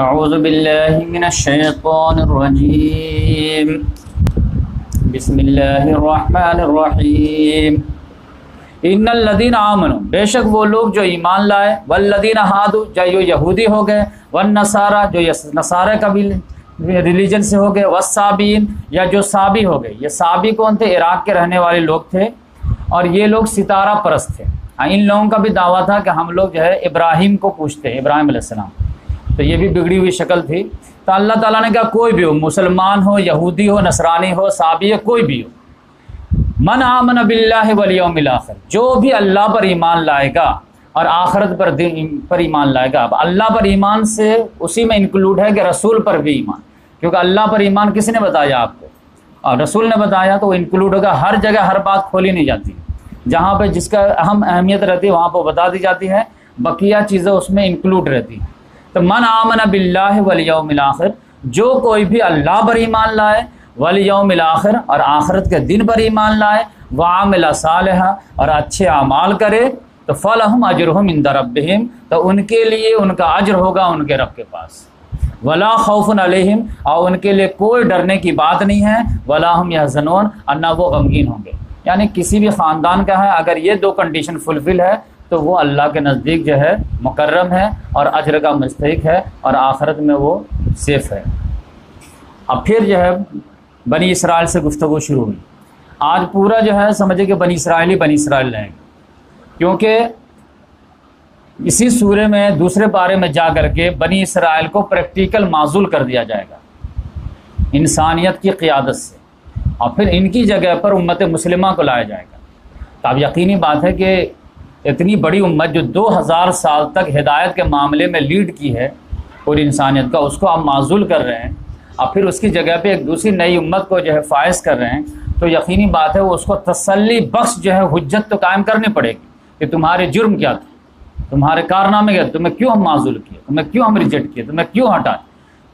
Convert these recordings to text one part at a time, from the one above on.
اعوذ باللہ من الشیطان الرجیم بسم اللہ الرحمن الرحیم ان الذین آمنوا، بے شک وہ لوگ جو ایمان لائے، والذین ہادوا جو یہودی ہو گئے، والنصارى جو نصارہ کا بھی ریلیجن سے ہو گئے، والصابین یا جو صابی ہو گئے۔ یہ صابی کون تھے؟ عراق کے رہنے والے لوگ تھے، اور یہ لوگ ستارہ پرست تھے۔ ان لوگوں کا بھی دعویٰ تھا کہ ہم لوگ جو ہے ابراہیم کو پوچھتے ہیں، ابراہیم علیہ السلام، تو یہ بھی بگڑی ہوئی شکل تھی۔ تو اللہ تعالیٰ نے کہا کوئی بھی ہو، مسلمان ہو، یہودی ہو، نصرانی ہو، صابی ہو، کوئی بھی ہو، من آمن باللہ والیوم الآخر، جو بھی اللہ پر ایمان لائے گا اور آخرت پر ایمان لائے گا۔ اب اللہ پر ایمان سے اسی میں انکلوڈ ہے کہ رسول پر بھی ایمان، کیونکہ اللہ پر ایمان کس نے بتایا آپ کو؟ اور رسول نے بتایا، تو وہ انکلوڈ ہوگا۔ ہر جگہ ہر بات کھولی نہیں جاتی، جہاں پہ جس کا اہم اہمیت رہتی ہے وہاں پہ بتا دی جاتی ہے، بقیہ چیزیں اس میں انکلوڈ رہتی ہیں۔ تو من آمن باللہ والیوم الآخر، جو کوئی بھی اللہ پر ایمان لائے، والیوم الآخر اور آخرت کے دن پر ایمان لائے، وعمل صالحا اور اچھے اعمال کرے، تو فلہم اجرہم عند ربہم، تو ان کے لیے ان کا اجر ہوگا ان کے رب کے پاس۔ ولا خوف علیہم، اور ان کے لیے کوئی ڈرنے کی بات نہیں ہے، ولا ہم یحزنون، اور نہ وہ غمگین ہوں گے۔ یعنی کسی بھی خاندان کا ہے، اگر یہ دو کنڈیشن فلفل ہے تو وہ اللہ کے نزدیک جو ہے مکرم ہے اور اجر کا مستحق ہے، اور آخرت میں وہ سیف ہے۔ اب پھر جو ہے بنی اسرائیل سے گفتگو شروع ہوئی۔ آج پورا جو ہے سمجھے کہ بنی اسرائیل رہیں گے، کیونکہ اسی سورے میں دوسرے پارے میں جا کر کے بنی اسرائیل کو پریکٹیکل معزول کر دیا جائے گا انسانیت کی قیادت سے، اور پھر ان کی جگہ پر امت مسلمہ کو لایا جائے گا۔ تو اب یقینی بات ہے کہ اتنی بڑی امت جو 2000 سال تک ہدایت کے معاملے میں لیڈ کی ہے پوری انسانیت کا، اس کو آپ معزول کر رہے ہیں، اور پھر اس کی جگہ پہ ایک دوسری نئی امت کو جو ہے فائز کر رہے ہیں، تو یقینی بات ہے وہ اس کو تسلی بخش جو ہے حجت تو قائم کرنی پڑے گی کہ تمہارے جرم کیا تھا، تمہارے کارنامے کیا، تمہیں کیوں ہم معزول کیے، تمہیں کیوں ہم ریجیکٹ کیے، تمہیں کیوں ہٹائے۔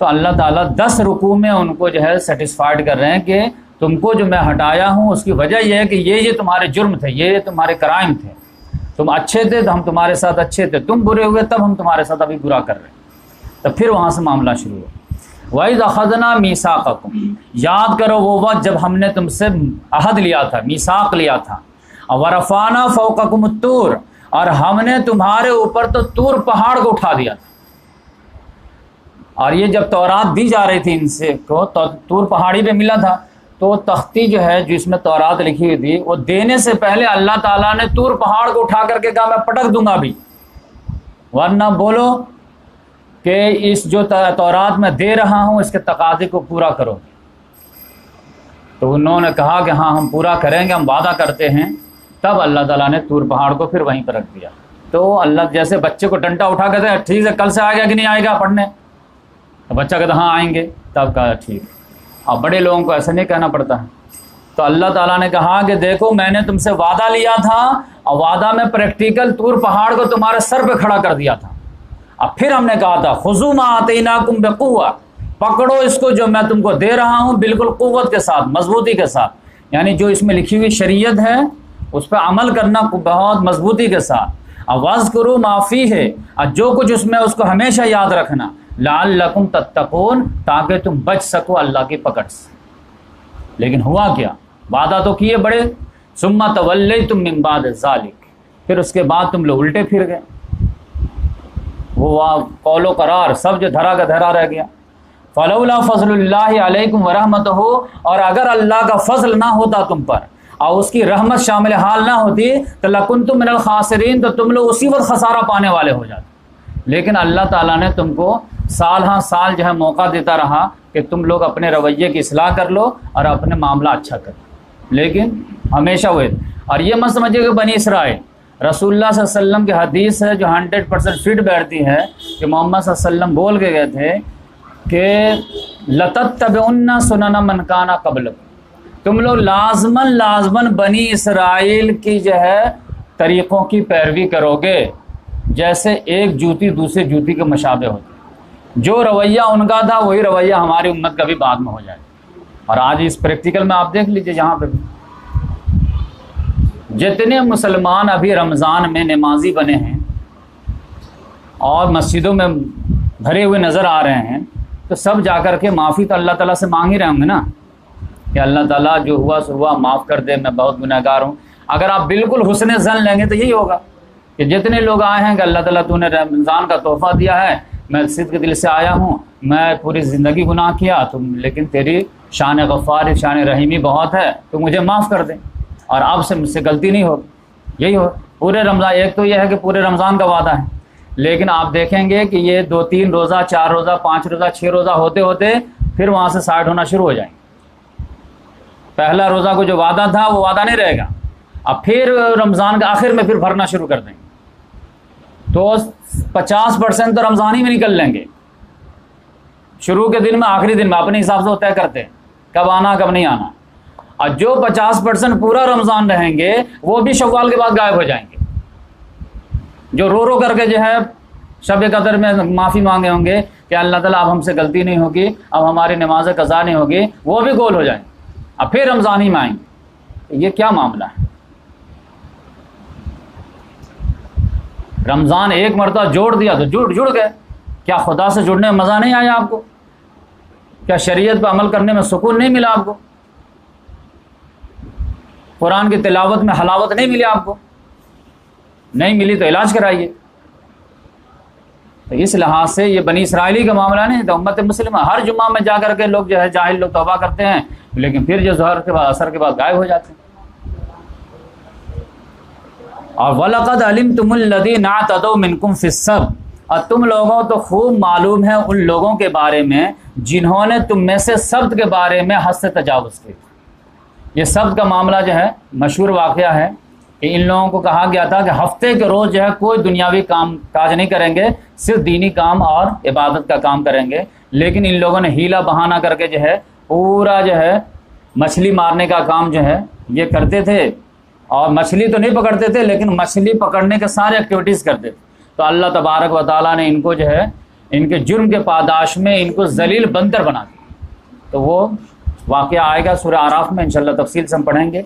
تو اللہ تعالیٰ 10 رکوع میں ان کو جو ہے سیٹسفائیڈ کر رہے ہیں کہ تم کو جو میں ہٹایا ہوں اس کی وجہ یہ ہے کہ یہ تمہارے جرم تھے، یہ تمہارے کرائم تھے، تم اچھے تھے تو ہم تمہارے ساتھ اچھے تھے، تم برے ہوئے تب ہم تمہارے ساتھ ابھی برا کر رہے ہیں۔ تو پھر وہاں سے معاملہ شروع ہوا۔ وَإِذْ أَخَذْنَا مِيثَاقَكُمْ، یاد کرو وہ وقت جب ہم نے تم سے عہد لیا تھا، میثاق لیا تھا، وَرَفَعْنَا فَوْقَكُمُ الطُّورَ، اور ہم نے تمہارے اوپر تو طور پہاڑ کو اٹھا دیا تھا۔ اور یہ جب تورات دی جا رہی تھی ان سے کو، تو طور پہاڑی پہ ملا تھا، تو تختی جو ہے جس میں تورات لکھی ہوئی تھی، وہ دینے سے پہلے اللہ تعالیٰ نے طور پہاڑ کو اٹھا کر کے کہا میں پٹک دوں گا بھی، ورنہ بولو کہ اس جو تورات میں دے رہا ہوں اس کے تقاضے کو پورا کرو۔ تو انہوں نے کہا کہ ہاں ہم پورا کریں گے، ہم وعدہ کرتے ہیں۔ تب اللہ تعالیٰ نے طور پہاڑ کو پھر وہیں پر رکھ دیا۔ تو اللہ جیسے بچے کو ڈنڈا اٹھا کہتے ہیں ٹھیک ہے کل سے آئے گا کہ نہیں آئے گا پڑھنے، تو بچہ کہتا ہاں آئیں گے، تب کہا ٹھیک۔ اب بڑے لوگوں کو ایسا نہیں کہنا پڑتا ہے۔ تو اللہ تعالیٰ نے کہا کہ دیکھو میں نے تم سے وعدہ لیا تھا، اور وعدہ میں پریکٹیکل طور پہاڑ کو تمہارے سر پہ کھڑا کر دیا تھا۔ اب پھر ہم نے کہا تھا خذوا ما آتیناکم بقوہ، پکڑو اس کو جو میں تم کو دے رہا ہوں بالکل قوت کے ساتھ، مضبوطی کے ساتھ، یعنی جو اس میں لکھی ہوئی شریعت ہے اس پہ عمل کرنا بہت مضبوطی کے ساتھ۔ واذکروا ما فیہ، اور جو کچھ اس میں اس کو ہمیشہ یاد رکھنا، لعلکم تتقون، تاکہ تم بچ سکو اللہ کی پکڑ سے۔ لیکن ہوا کیا؟ وعدہ تو کیے بڑے، ثم تولیتم من بعد ذلک، پھر اس کے بعد تم لوگ الٹے پھر گئے، وہ قول و قرار سب جو دھرا کا دھرا رہ گیا۔ فلولا فضل اللہ علیکم ورحمتہ، اور اگر اللہ کا فضل نہ ہوتا تم پر اور اس کی رحمت شامل حال نہ ہوتی تو لکنتم من الخاسرین، تو تم لوگ اسی وقت خسارہ پانے والے ہو جاتے۔ لیکن اللہ تعالیٰ نے تم کو سال ہاں سال جو ہے موقع دیتا رہا کہ تم لوگ اپنے رویے کی اصلاح کر لو اور اپنے معاملہ اچھا کرو، لیکن ہمیشہ ہوئے۔ اور یہ مت سمجھے کہ بنی اسرائیل، رسول اللہ صلی اللہ علیہ وسلم کی حدیث ہے جو 100% فٹ بیٹھتی ہے کہ محمد صلی اللہ علیہ وسلم بول کے گئے تھے کہ لَتَتَّبِعُنَّ سُنَنَ مَنْ كَانَ قَبْلَكُمْ، تم لوگ لازماً بنی اسرائیل کی جو ہے طریقوں کی پیروی کرو گے، جیسے ایک جوتی دوسری جوتی کے مشابہ ہوتی، جو رویہ ان کا تھا وہی رویہ ہماری امت کا بھی بعد میں ہو جائے۔ اور آج اس پریکٹیکل میں آپ دیکھ لیجئے، یہاں پہ بھی جتنے مسلمان ابھی رمضان میں نمازی بنے ہیں اور مسجدوں میں بھرے ہوئے نظر آ رہے ہیں تو سب جا کر کے معافی تو اللہ تعالیٰ سے مانگ ہی رہے ہوں گے نا کہ اللہ تعالیٰ جو ہوا سو ہوا معاف کر دے، میں بہت گنہگار ہوں۔ اگر آپ بالکل حسن ظن لیں گے تو یہی ہوگا کہ جتنے لوگ آئے ہیں کہ اللہ تعالیٰ تو نے رمضان کا تحفہ دیا ہے، میں صدق دل سے آیا ہوں، میں پوری زندگی گناہ کیا تم، لیکن تیری شان غفار شان رحیمی بہت ہے، تو مجھے معاف کر دیں اور اب سے مجھ سے غلطی نہیں ہوگی۔ یہی ہو پورے رمضان، ایک تو یہ ہے کہ پورے رمضان کا وعدہ ہے، لیکن آپ دیکھیں گے کہ یہ 2-3 روزہ 4 روزہ 5 روزہ 6 روزہ ہوتے ہوتے پھر وہاں سے 60 ہونا شروع ہو جائیں گے۔ پہلا روزہ کو جو وعدہ تھا وہ وعدہ نہیں رہے گا، اب پھر رمضان کے آخر میں پھر بھرنا شروع کر دیں گے، تو 50% تو رمضان ہی میں نکل لیں گے، شروع کے دن میں آخری دن میں اپنے حساب سے وہ طے کرتے ہیں کب آنا کب نہیں آنا، اور جو 50% پورا رمضان رہیں گے وہ بھی شوال کے بعد غائب ہو جائیں گے، جو رو رو کر کے جو ہے شب قدر میں معافی مانگے ہوں گے کہ اللہ تعالیٰ اب ہم سے غلطی نہیں ہوگی، اب ہماری نماز قضا نہیں ہوگی، وہ بھی گول ہو جائیں گے، اب پھر رمضان ہی میں آئیں گے۔ یہ کیا معاملہ ہے؟ رمضان ایک مرتبہ جوڑ دیا تو جڑ گئے، کیا خدا سے جڑنے میں مزہ نہیں آیا آپ کو؟ کیا شریعت پہ عمل کرنے میں سکون نہیں ملا آپ کو؟ قرآن کی تلاوت میں حلاوت نہیں ملی آپ کو؟ نہیں ملی تو علاج کرائیے۔ تو اس لحاظ سے یہ بنی اسرائیلی کا معاملہ نہیں تو امت مسلمہ ہر جمعہ میں جا کر کے لوگ جو ہے جاہل لوگ توبہ کرتے ہیں، لیکن پھر جو ظہر کے بعد اثر کے بعد غائب ہو جاتے ہیں۔ اور وَلَقَدْ عَلِمْتُمُ الَّذِينَ اعْتَدَوْا مِنْكُمْ فِي السَّبْتِ، اور تم لوگوں تو خوب معلوم ہے ان لوگوں کے بارے میں جنہوں نے تم میں سے سبت کے بارے میں حد سے تجاوز کی۔ یہ سبت کا معاملہ جو ہے مشہور واقعہ ہے کہ ان لوگوں کو کہا گیا تھا کہ ہفتے کے روز جو ہے کوئی دنیاوی کام کاج نہیں کریں گے، صرف دینی کام اور عبادت کا کام کریں گے، لیکن ان لوگوں نے ہیلا بہانہ کر کے جو ہے پورا جو ہے مچھلی مارنے کا کام جو ہے یہ کرتے تھے، اور مچھلی تو نہیں پکڑتے تھے لیکن مچھلی پکڑنے کے سارے ایکٹیویٹیز کرتے تھے۔ تو اللہ تبارک و تعالیٰ نے ان کو جو ہے ان کے جرم کے پاداش میں ان کو ذلیل بندر بنا دیا۔ تو وہ واقعہ آئے گا سورہ اعراف میں انشاءاللہ تفصیل سے ہم پڑھیں گے۔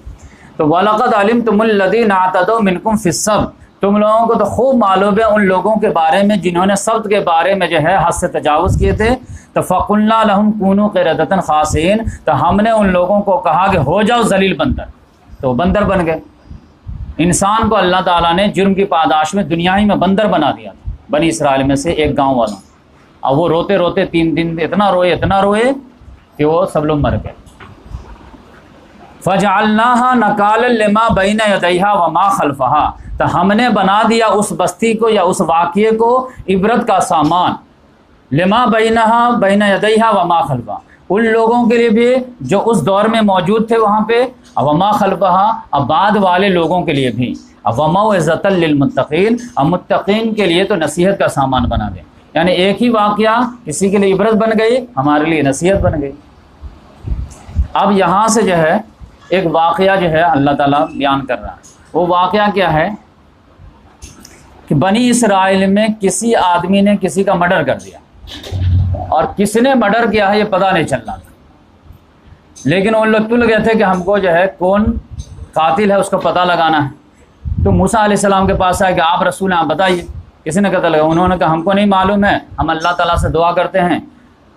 تو وَلَقَدْ عَلِمْتُمُ الَّذِينَ اعْتَدَوْا مِنْكُمْ فِي السَّبْتِ، تم لوگوں کو تو خوب معلوم ہے ان لوگوں کے بارے میں جنہوں نے سبت کے بارے میں جو ہے حد سے تجاوز کیے تھے۔ تو فَقُلْنَا لَهُمْ كُونُوا قِرَدَةً خَاسِئِينَ، تو ہم نے ان لوگوں کو کہا کہ ہو جاؤ ذلیل بندر، تو بندر بن گئے۔ انسان کو اللہ تعالیٰ نے جرم کی پاداش میں دنیا ہی میں بندر بنا دیا تھا، بنی اسرائیل میں سے ایک گاؤں والوں، اور وہ روتے روتے 3 دن اتنا روئے کہ وہ سب لوگ مر گئے۔ فَجَعَلْنَاهَا نَكَالًا لِمَا بَيْنَ يَدَيْهَا وَمَا خَلْفَهَا، تو ہم نے بنا دیا اس بستی کو یا اس واقعے کو عبرت کا سامان، لما بینہا بین یدیہا وما خلفہا، ان لوگوں کے لیے بھی جو اس دور میں موجود تھے وہاں پہ، وما خلفہا، اب بعد والے لوگوں کے لیے بھی، وموعظۃ للمتقین، اب متقین کے لیے تو نصیحت کا سامان بنا دیں، یعنی ایک ہی واقعہ کسی کے لیے عبرت بن گئی، ہمارے لیے نصیحت بن گئی۔ اب یہاں سے جو ہے ایک واقعہ جو ہے اللہ تعالیٰ بیان کر رہا ہے، وہ واقعہ کیا ہے کہ بنی اسرائیل میں کسی آدمی نے کسی کا مرڈر کر دیا، اور کس نے مرڈر کیا ہے یہ پتہ نہیں چل رہا تھا، لیکن ان لوگ تل گئے تھے کہ ہم کو جو ہے کون قاتل ہے اس کو پتہ لگانا ہے۔ تو موسیٰ علیہ السلام کے پاس آئے کہ آپ رسول ہیں، آپ بتائیے کسی نے قتل لگا؟ انہوں نے کہا ہم کو نہیں معلوم ہے، ہم اللہ تعالیٰ سے دعا کرتے ہیں،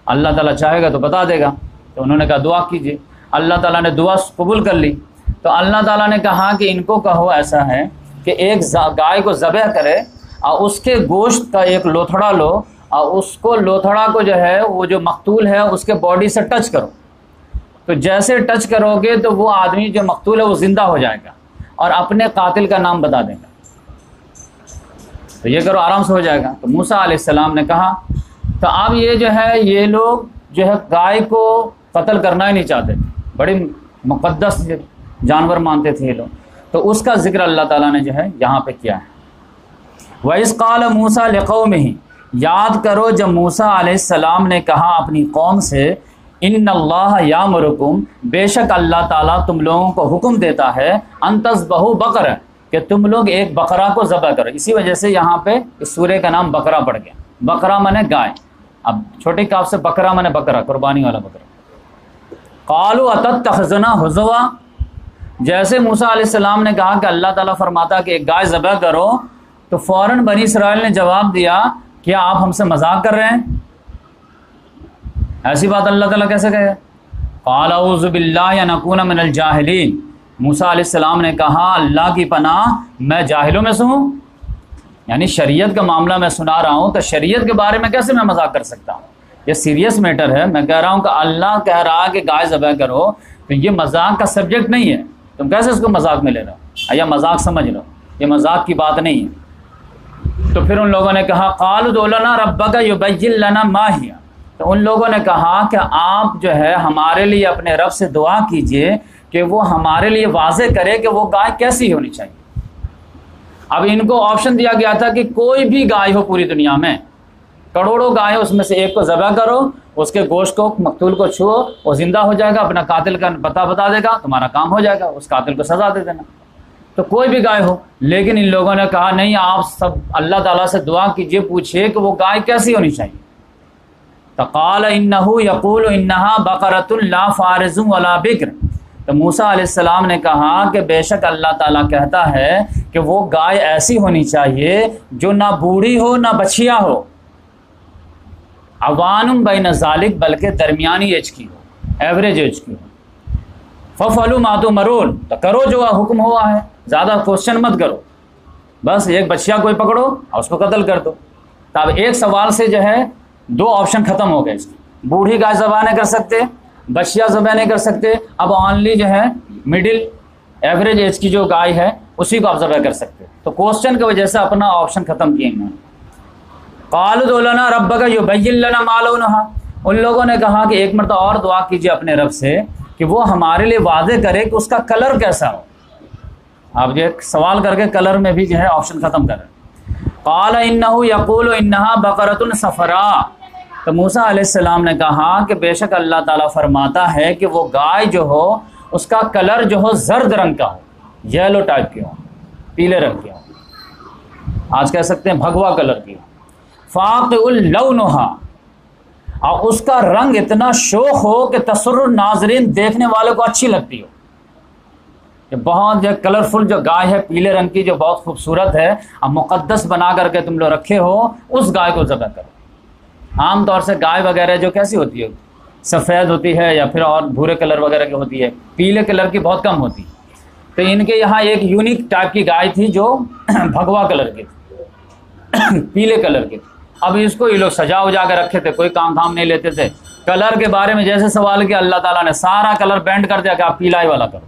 اللہ تعالیٰ چاہے گا تو بتا دے گا۔ تو انہوں نے کہا دعا کیجیے، اللہ تعالیٰ نے دعا قبول کر لی۔ تو اللہ تعالیٰ نے کہا کہ ان کو کہو ایسا ہے کہ ایک گائے کو ذبح کرے اور اس کے گوشت کا ایک لوتھڑا لو، اور اس کو لوتھڑا کو جو ہے وہ جو مقتول ہے اس کے باڈی سے ٹچ کرو، تو جیسے ٹچ کرو گے تو وہ آدمی جو مقتول ہے وہ زندہ ہو جائے گا اور اپنے قاتل کا نام بتا دے گا، تو یہ کرو آرام سے ہو جائے گا۔ تو موسیٰ علیہ السلام نے کہا، تو اب یہ جو ہے یہ لوگ جو ہے گائے کو قتل کرنا ہی نہیں چاہتے تھے، بڑی مقدس جانور مانتے تھے یہ لوگ، تو اس کا ذکر اللہ تعالیٰ نے جو ہے یہاں پہ کیا ہے۔ وَإِذْ قَالَ مُوسَىٰ لِقَوْمِهِ، یاد کرو جب موسیٰ علیہ السلام نے کہا اپنی قوم سے، ان اللہ یامرکم، بے شک اللہ تعالیٰ تم لوگوں کو حکم دیتا ہے، ان تذبحوا بقرہ، کہ تم لوگ ایک بقرہ کو ذبح کرو۔ اسی وجہ سے یہاں پہ اس سورہ کا نام بقرہ پڑ گیا، بقرہ مانے گائے، اب چھوٹے کاف سے بقرہ مانے بقرہ، قربانی والا بقرہ۔ قالوا اتتخذنا ہزوا، جیسے موسیٰ علیہ السلام نے کہا کہ اللہ تعالیٰ فرماتا کہ ایک گائے ذبح کرو، تو فوراً بنی اسرائیل نے جواب دیا کیا آپ ہم سے مذاق کر رہے ہیں؟ ایسی بات اللہ تعالیٰ کیسے کہے؟ قال اعوذ باللہ ان اکون من الجاہلین، موسیٰ علیہ السلام نے کہا اللہ کی پناہ میں جاہلوں میں سے ہوں، یعنی شریعت کا معاملہ میں سنا رہا ہوں تو شریعت کے بارے میں کیسے میں مذاق کر سکتا ہوں؟ یہ سیریس میٹر ہے، میں کہہ رہا ہوں کہ اللہ کہہ رہا ہے کہ گائے ذبح کرو، تو یہ مذاق کا سبجیکٹ نہیں ہے، تم کیسے اس کو مذاق میں لے رہے ہو یا مذاق سمجھ لو، یہ مذاق کی بات نہیں ہے۔ تو پھر ان لوگوں نے کہا قالوا ادع لنا ربک یبین لنا ما ہی، تو ان لوگوں نے کہا کہ آپ جو ہے ہمارے لیے اپنے رب سے دعا کیجئے کہ وہ ہمارے لیے واضح کرے کہ وہ گائے کیسی ہونی چاہیے۔ اب ان کو آپشن دیا گیا تھا کہ کوئی بھی گائے ہو پوری دنیا میں، کروڑوں گائے اس میں سے ایک کو ذبح کرو، اس کے گوشت کو مقتول کو چھو، وہ زندہ ہو جائے گا، اپنا قاتل کا پتہ بتا دے گا، تمہارا کام ہو جائے گا، اس قاتل کو سزا دے دینا، تو کوئی بھی گائے ہو۔ لیکن ان لوگوں نے کہا نہیں، آپ سب اللہ تعالیٰ سے دعا کیجئے، پوچھئے کہ وہ گائے کیسی ہونی چاہیے۔ فقال انہ یقول انہا بقرۃ لا فارض ولا بکر، تو موسیٰ علیہ السلام نے کہا کہ بے شک اللہ تعالیٰ کہتا ہے کہ وہ گائے ایسی ہونی چاہیے جو نہ بوڑھی ہو نہ بچھیا ہو، عوان بین ذالک، بلکہ درمیانی ایج کی ہو، ایوریج ایج کی ہو۔ ففعلوا ما تؤمرون، تو کرو جو حکم ہوا ہے، زیادہ کوشچن مت کرو، بس ایک بچیا کوئی پکڑو اور اس کو قتل کر دو۔ تو اب ایک سوال سے جو ہے دو آپشن ختم ہو گئے، اس کی بوڑھی گائے ذبح نہیں کر سکتے، بچیا ذبح نہیں کر سکتے، اب اونلی جو ہے مڈل ایوریج ایج کی جو گائے ہے اسی کو آپ ذبح کر سکتے، تو کوشچن کی وجہ سے اپنا آپشن ختم کیے انہوں نے۔ قالوا ادع لنا ربک یبین لنا ما لونھا، ان لوگوں نے کہا کہ ایک مرتبہ اور دعا کیجیے اپنے رب سے کہ وہ ہمارے لیے واضح کرے کہ اس کا کلر کیسا ہو۔ آپ جو سوال کر کے کلر میں بھی جو ہے آپشن ختم کریں۔ قال انہ یقول انہا بقرۃ صفراء، تو موسیٰ علیہ السلام نے کہا کہ بے شک اللہ تعالیٰ فرماتا ہے کہ وہ گائے جو ہو اس کا کلر جو ہو زرد رنگ کا ہو، یلو ٹائپ کی ہو، پیلے رنگ کی ہو، آج کہہ سکتے ہیں بھگوا کلر کی ہو، فاقع لونھا، اور اس کا رنگ اتنا شوخ ہو کہ تسر الناظرین، دیکھنے والے کو اچھی لگتی ہو، کہ بہت جو کلرفل جو گائے ہے پیلے رنگ کی جو بہت خوبصورت ہے، اب مقدس بنا کر کے تم لوگ رکھے ہو، اس گائے کو ذبح کرو۔ عام طور سے گائے وغیرہ جو کیسی ہوتی ہے، سفید ہوتی ہے یا پھر اور بھورے کلر وغیرہ کی ہوتی ہے، پیلے کلر کی بہت کم ہوتی ہے۔ تو ان کے یہاں ایک یونیک ٹائپ کی گائے تھی جو بھگوا کلر کی تھی، پیلے کلر کی تھی۔ اب اس کو یہ لوگ سجا وجا کے رکھے تھے، کوئی کام دھام نہیں لیتے تھے۔ کلر کے بارے میں جیسے سوال کیا اللہ تعالیٰ نے سارا کلر بینڈ کر دیا کہ آپ پیلا ہی والا کرو۔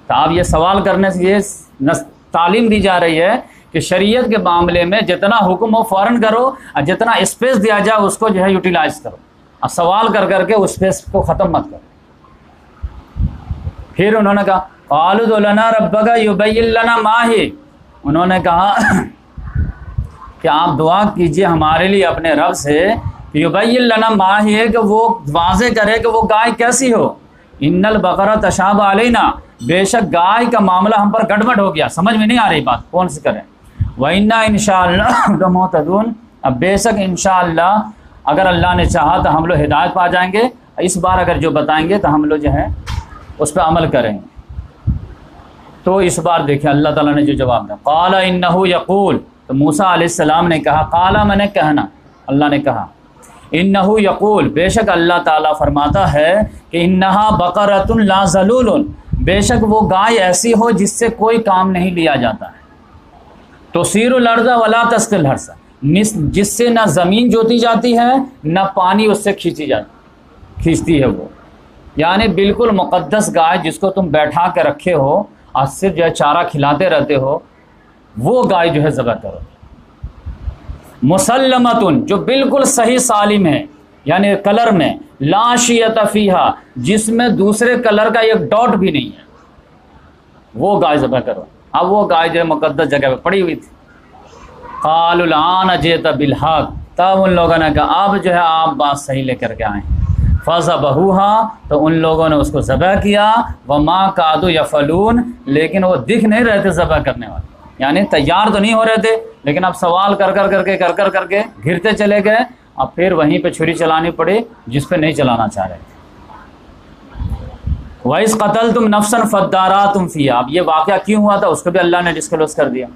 تو آپ یہ سوال کرنے سے یہ تعلیم دی جا رہی ہے کہ شریعت کے معاملے میں جتنا حکم ہو فوراً کرو، اور جتنا اسپیس دیا جائے اس کو جو ہے یوٹیلائز کرو، اور سوال کر کر کے اس اسپیس کو ختم مت کرو۔ پھر انہوں نے کہا قالوا ادع لنا ربک یبین لنا ما ہی، انہوں نے کہا کہ آپ دعا کیجئے ہمارے لیے اپنے رب سے یبین لنا ما ہی، ہے کہ وہ واضح کرے کہ وہ گائے کیسی ہو۔ ان البقرہ تشابہ علینا، بے شک گائے کا معاملہ ہم پر گڑبڑ ہو گیا، سمجھ میں نہیں آ رہی بات، کون سی کریں۔ وَإِنَّا إِنشَاءَ اللَّهُ مُهْتَدُونَ، اب بے شک انشاءاللہ اگر اللہ نے چاہا تو ہم لوگ ہدایت پا جائیں گے، اس بار اگر جو بتائیں گے تو ہم لوگ جو ہے اس پہ عمل کریں گے۔ تو اس بار دیکھیں اللہ تعالیٰ نے جو جواب دیا، قال انہ یقول، تو موسیٰ علیہ السلام نے کہا، قال میں نے کہنا، اللہ نے کہا، انہ یقول، بے شک اللہ تعالیٰ فرماتا ہے کہ انہا بقرۃ لا ذلول، بے شک وہ گائے ایسی ہو جس سے کوئی کام نہیں لیا جاتا ہے، تثیر الارض ولا تسقی الحرث، جس سے نہ زمین جوتی جاتی ہے نہ پانی اس سے کھینچتی ہے وہ، یعنی بالکل مقدس گائے جس کو تم بیٹھا کے رکھے ہو اور صرف جو ہے چارہ کھلاتے رہتے ہو، وہ گائے جو ہے ذبح کرو۔ مسلمتن، جو بالکل صحیح سالم ہے، یعنی کلر میں، لا شیۃ فیہا، جس میں دوسرے کلر کا ایک ڈاٹ بھی نہیں ہے، وہ گائے ذبح کرو۔ اب وہ گائے جو ہے مقدس جگہ پہ پڑی ہوئی تھی۔ قالوا الآن جئت بالحق، تب ان لوگوں نے کہا اب جو ہے آپ بات صحیح لے کر کے آئیں۔ فذبحوها، تو ان لوگوں نے اس کو ذبح کیا، وما کادوا یفعلون، لیکن وہ دکھ نہیں رہے تھے ذبح کرنے والے، یعنی تیار تو نہیں ہو رہے تھے، لیکن اب سوال کر کر کے گھرتے چلے گئے، اب پھر وہیں پہ چھری چلانی پڑی جس پہ نہیں چلانا چاہ رہے تھے۔ وَإِذْ قَتَلْتُمْ نَفْسًا فَادَّارَأْتُمْ فِيهَا، اب یہ واقعہ کیوں ہوا تھا اس کو بھی اللہ نے ڈسکلوز کر دیا.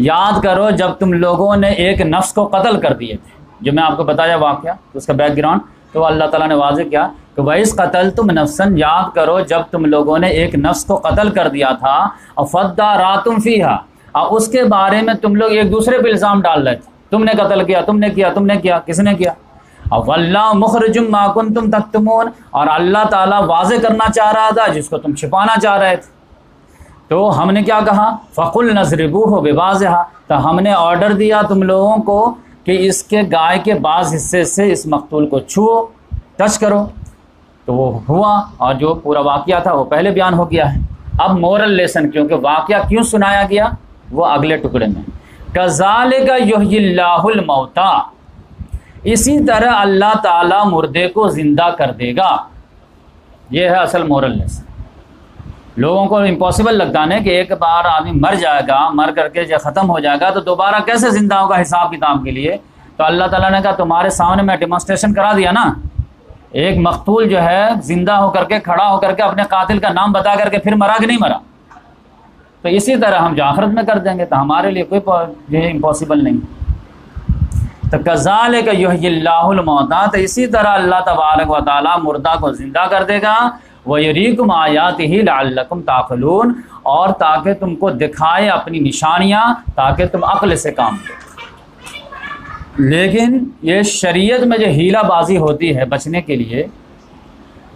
یاد کرو جب تم لوگوں نے ایک نفس کو قتل کر دیے تھے، جو میں آپ کو بتایا واقعہ اس کا بیک گراؤنڈ، تو اللہ تعالیٰ نے واضح کیا کہ وَإِذْ قَتَلْتُمْ نَفْسًا، یاد کرو جب تم لوگوں نے ایک نفس کو قتل کر دیا تھا، اور فَادَّارَأْتُمْ فِيهَا، اور اس کے بارے میں تم لوگ ایک دوسرے پہ الزام ڈال رہے تھے، تم نے قتل کیا، تم نے کیا، تم نے کیا، کس نے کیا. وَاللَّهُ مُخْرِجٌ مَا كُنتُمْ تَكْتُمُونَ، اور اللہ تعالیٰ واضح کرنا چاہ رہا تھا جس کو تم چھپانا چاہ رہے تھے. تو ہم نے کیا کہا، فَقُلْنَا اضْرِبُوهُ بِبَعْضِهَا، تو ہم نے آرڈر دیا تم لوگوں کو کہ اس کے گائے کے بعض حصے سے اس مقتول کو چھو، ٹچ کرو. تو وہ ہوا، اور جو پورا واقعہ تھا وہ پہلے بیان ہو گیا ہے. اب مورل لیسن، کیونکہ واقعہ کیوں سنایا گیا وہ اگلے ٹکڑے میں. کذالک یحیی اللہ الموتیٰ، اسی طرح اللہ تعالیٰ مردے کو زندہ کر دے گا. یہ ہے اصل مورل لیسن. لوگوں کو امپاسبل لگتا ہے کہ ایک بار آدمی مر جائے گا، مر کر کے جب ختم ہو جائے گا تو دوبارہ کیسے زندہ ہوگا حساب کتاب کے لیے. تو اللہ تعالیٰ نے کہا تمہارے سامنے میں ڈیمانسٹریشن کرا دیا نا. ایک مقتول جو ہے زندہ ہو کر کے کھڑا ہو کر کے اپنے قاتل کا نام بتا کر کے پھر مرا کہ نہیں مرا. تو اسی طرح ہم جو آخرت میں کر دیں گے، تو ہمارے لیے کوئی جو ہے امپاسبل نہیں. تو کذالک یحیی اللہ الموتیٰ، تو اسی طرح اللہ تبارک و تعالیٰ مردہ کو زندہ کر دے گا. وَيُرِيكُمْ آيَاتِهِ لَعَلَّكُمْ تَعْقِلُونَ، اور تاکہ تم کو دکھائے اپنی نشانیاں، تاکہ تم عقل سے کام لو. لیکن یہ شریعت میں جو ہیلہ بازی ہوتی ہے بچنے کے لیے،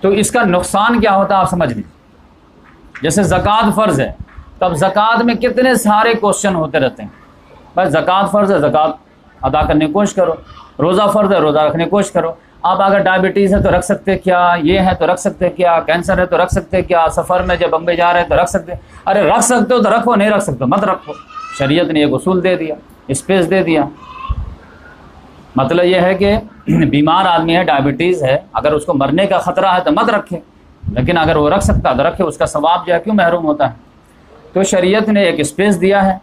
تو اس کا نقصان کیا ہوتا ہے آپ سمجھ لیجیے. جیسے زکوٰۃ فرض ہے، تو اب زکوٰۃ میں کتنے سارے کوشچن ہوتے رہتے ہیں. بس زکوٰۃ فرض ہے، زکوٰۃ ادا کرنے کی کوشش کرو. روزہ فرض ہے، روزہ رکھنے کی کوشش کرو. اب اگر ڈائبٹیز ہے تو رکھ سکتے کیا، یہ ہے تو رکھ سکتے کیا، کینسر ہے تو رکھ سکتے کیا، سفر میں جب بمبئی جا رہے ہیں تو رکھ سکتے. ارے رکھ سکتے ہو تو رکھو، نہیں رکھ سکتے مت رکھو. شریعت نے ایک اصول دے دیا، اسپیس دے دیا. مطلب یہ ہے کہ بیمار آدمی ہے، ڈائبٹیز ہے، اگر اس کو مرنے کا خطرہ ہے تو مت رکھے، لیکن اگر وہ رکھ سکتا تو رکھے. اس کا ثواب جو ہے کیوں محروم ہوتا ہے. تو شریعت نے ایک اسپیس دیا ہے.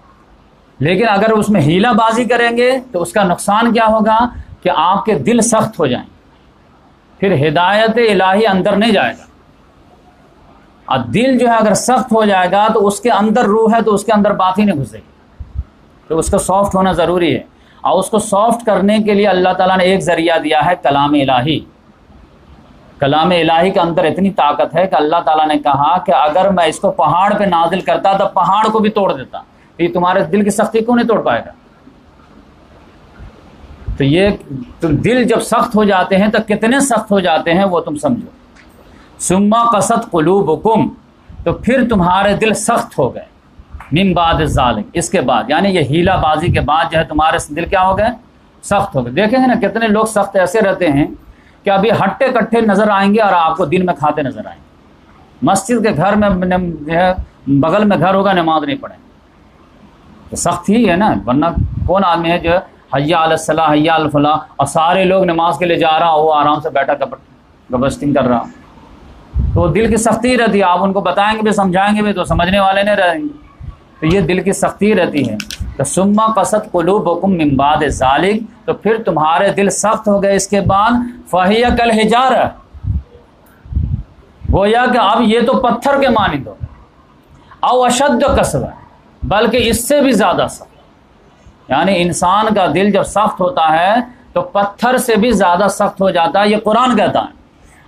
لیکن اگر اس میں ہیلہ بازی کریں گے تو اس کا نقصان کیا ہوگا کہ آپ کے دل سخت ہو جائیں، پھر ہدایت الہی اندر نہیں جائے گا. اور دل جو ہے اگر سخت ہو جائے گا تو اس کے اندر روح ہے تو اس کے اندر بات ہی نہیں گھسے گی. تو اس کا سافٹ ہونا ضروری ہے. اور اس کو سافٹ کرنے کے لیے اللہ تعالیٰ نے ایک ذریعہ دیا ہے، کلام الہی. کلام الہی کے اندر اتنی طاقت ہے کہ اللہ تعالیٰ نے کہا کہ اگر میں اس کو پہاڑ پہ نازل کرتا تو پہاڑ کو بھی توڑ دیتا. یہ تمہارے دل کی سختی کیوں نہیں توڑ پائے گا. تو یہ دل جب سخت ہو جاتے ہیں تو کتنے سخت ہو جاتے ہیں وہ تم سمجھو. ثم قست قلوبکم، تو پھر تمہارے دل سخت ہو گئے. من بعد ذالک، اس کے بعد یعنی یہ ہیلہ بازی کے بعد جو ہے تمہارے دل کیا ہو گئے، سخت ہو گئے. دیکھیں گے نا کتنے لوگ سخت ایسے رہتے ہیں کہ ابھی ہٹے کٹھے نظر آئیں گے اور آپ کو دن میں کھاتے نظر آئیں گے. مسجد کے گھر میں جو ہے بغل میں گھر ہوگا، نماز نہیں پڑھیں. تو سخت ہی ہے نا، ورنہ کون آدمی ہے جو حی علی الصلاۃ حی علی الفلاح اور سارے لوگ نماز کے لیے جا رہا وہ آرام سے بیٹھا گبسٹنگ کر رہا. تو دل کی سختی رہتی ہے. آپ ان کو بتائیں گے بھی سمجھائیں گے بھی تو سمجھنے والے نہیں رہیں گے. تو یہ دل کی سختی رہتی ہے. تو ثم قست قلوبکم من بعد ذالک، تو پھر تمہارے دل سخت ہو گئے اس کے بعد. فہی کالحجارہ، گویا کہ اب یہ تو پتھر کے مانند ہو گئے. او اشد قسوہ، بلکہ اس سے بھی زیادہ سخت. یعنی انسان کا دل جب سخت ہوتا ہے تو پتھر سے بھی زیادہ سخت ہو جاتا ہے، یہ قرآن کہتا ہے.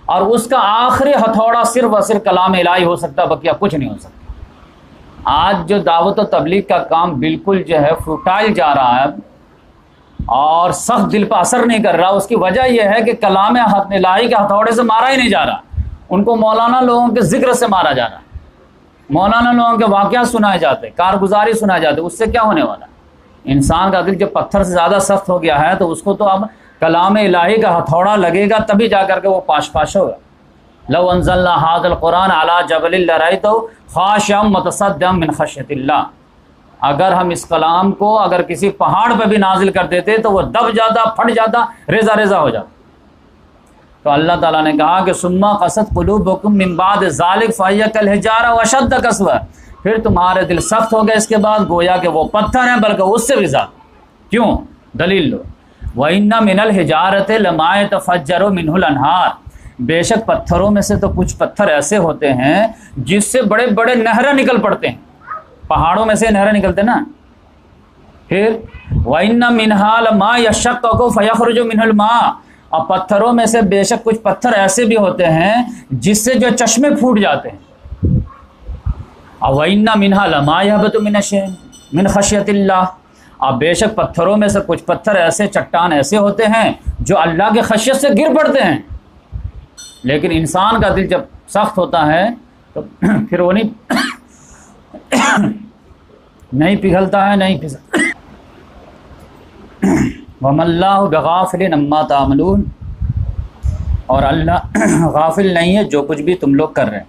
اور اس کا آخری ہتھوڑا صرف اور صرف کلام الہی ہو سکتا ہے، بقیہ کچھ نہیں ہو سکتا. آج جو دعوت و تبلیغ کا کام بالکل جو ہے فوٹائل جا رہا ہے اور سخت دل پہ اثر نہیں کر رہا، اس کی وجہ یہ ہے کہ کلام الہی کے ہتھوڑے سے مارا ہی نہیں جا رہا. ان کو مولانا لوگوں کے ذکر سے مارا جا رہا ہے، مولانا لوگوں کے واقعات سنائے جاتے، کارگزاری سنائے جاتے. اس سے کیا ہونے والا ہے؟ انسان کا دل جب پتھر سے زیادہ سخت ہو گیا ہے تو اس کو تو اب کلام الہی کا ہتھوڑا لگے گا تبھی جا کر کے وہ پاش پاش ہوگا. لو انزلنا هذا القرآن على جبل لرأيته خاشعا متصدعا من خشیۃ اللہ، اگر ہم اس کلام کو اگر کسی پہاڑ پہ بھی نازل کر دیتے تو وہ دب جاتا، پھٹ جاتا، ریزہ ریزہ ہو جاتا. تو اللہ تعالیٰ نے کہا کہ ثم قست قلوبکم من بعد ذلک فہی کالحجارہ واشد قسوہ، پھر تمہارے دل سخت ہو گئے اس کے بعد گویا کہ وہ پتھر ہیں بلکہ اس سے بھی زیادہ. کیوں؟ دلیل لو. وَإِنَّ مِنَ الْحِجَارَةِ لَمَا يَتَفَجَّرُ مِنْهُ الْأَنْهَارُ، بے شک پتھروں میں سے تو کچھ پتھر ایسے ہوتے ہیں جس سے بڑے بڑے نہریں نکل پڑتے ہیں، پہاڑوں میں سے نہریں نکلتے نا۔ پھر وَإِنَّ مِنْهَا لَمَا يَشَّقَّقُ فَيَخْرُجُ مِنْهُ الْمَاءُ، اور پتھروں میں سے بے شک کچھ پتھر ایسے بھی ہوتے ہیں جس سے جو چشمے پھوٹ جاتے ہیں۔ وَإِنَّ مِنْهَا لَمَا يَهْبِطُ مِنْ خَشْيَةِ اللَّهِ، اب بے شک پتھروں میں سے کچھ پتھر ایسے، چٹان ایسے ہوتے ہیں جو اللہ کے خشیت سے گر پڑتے ہیں، لیکن انسان کا دل جب سخت ہوتا ہے تو پھر وہ نہیں پگھلتا ہے، نہیں پھسلتا۔ وَمَا اللَّهُ بِغَافِلٍ عَمَّا تَعْمَلُونَ، اور اللہ غافل نہیں ہے جو کچھ بھی تم لوگ کر رہے ہیں۔